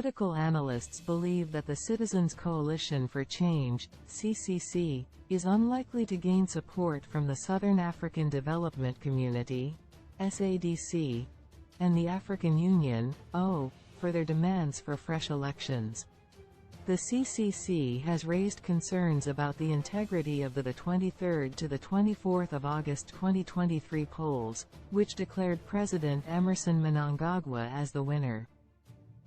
Political analysts believe that the Citizens Coalition for Change, CCC, is unlikely to gain support from the Southern African Development Community, SADC, and the African Union, for their demands for fresh elections. The CCC has raised concerns about the integrity of the 23rd to the 24th of August 2023 polls, which declared President Emmerson Mnangagwa as the winner.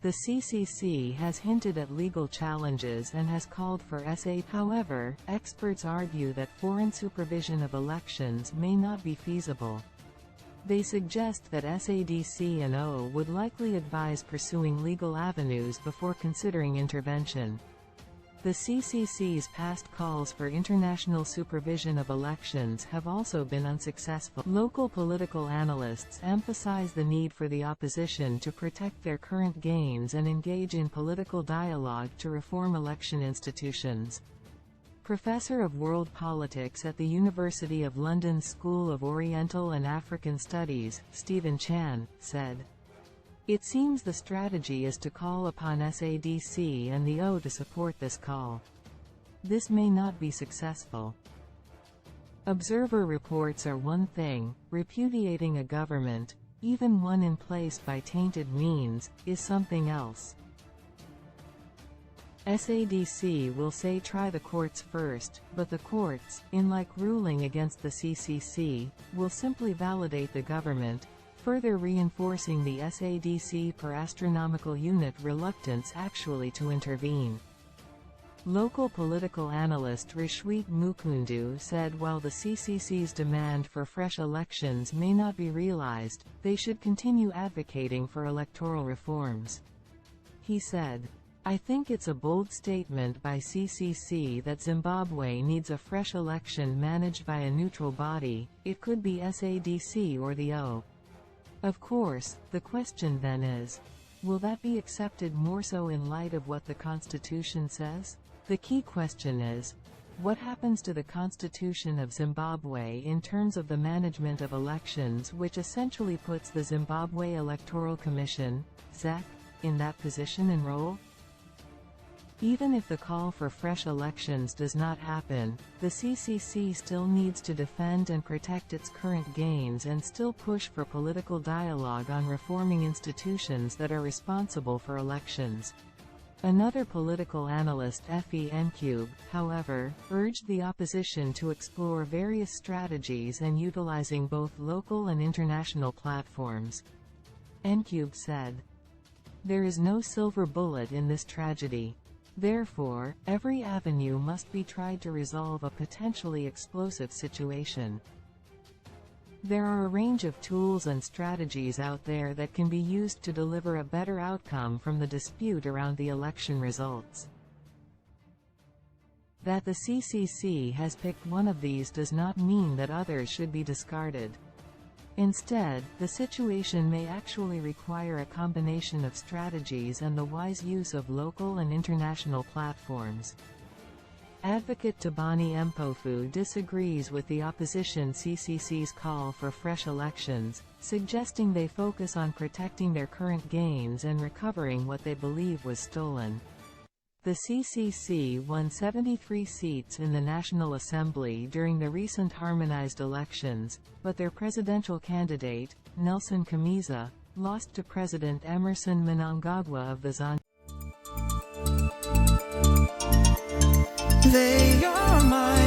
The CCC has hinted at legal challenges and has called for However, experts argue that foreign supervision of elections may not be feasible. They suggest that SADC and O would likely advise pursuing legal avenues before considering intervention. The CCC's past calls for international supervision of elections have also been unsuccessful. Local political analysts emphasize the need for the opposition to protect their current gains and engage in political dialogue to reform election institutions. Professor of World Politics at the University of London School of Oriental and African Studies, Stephen Chan, said, "It seems the strategy is to call upon SADC and the O to support this call. This may not be successful. Observer reports are one thing, repudiating a government, even one in place by tainted means, is something else. SADC will say try the courts first, but the courts, in like ruling against the CCC, will simply validate the government, further reinforcing the SADC per astronomical unit reluctance actually to intervene." Local political analyst Rashweet Mukundu said while the CCC's demand for fresh elections may not be realized, they should continue advocating for electoral reforms. He said, "I think it's a bold statement by CCC that Zimbabwe needs a fresh election managed by a neutral body. It could be SADC or the O. Of course, the question then is, will that be accepted more so in light of what the Constitution says? The key question is, what happens to the Constitution of Zimbabwe in terms of the management of elections, which essentially puts the Zimbabwe Electoral Commission, ZEC, in that position and role? Even if the call for fresh elections does not happen, the CCC still needs to defend and protect its current gains and still push for political dialogue on reforming institutions that are responsible for elections." Another political analyst Effie Ncube, however, urged the opposition to explore various strategies and utilizing both local and international platforms. Ncube said, "There is no silver bullet in this tragedy. Therefore, every avenue must be tried to resolve a potentially explosive situation. There are a range of tools and strategies out there that can be used to deliver a better outcome from the dispute around the election results. That the CCC has picked one of these does not mean that others should be discarded. Instead, the situation may actually require a combination of strategies and the wise use of local and international platforms." Advocate Tabani Mpofu disagrees with the opposition CCC's call for fresh elections, suggesting they focus on protecting their current gains and recovering what they believe was stolen. The CCC won 73 seats in the National Assembly during the recent harmonized elections, but their presidential candidate, Nelson Chamisa, lost to President Emmerson Mnangagwa of the Zambia. They are my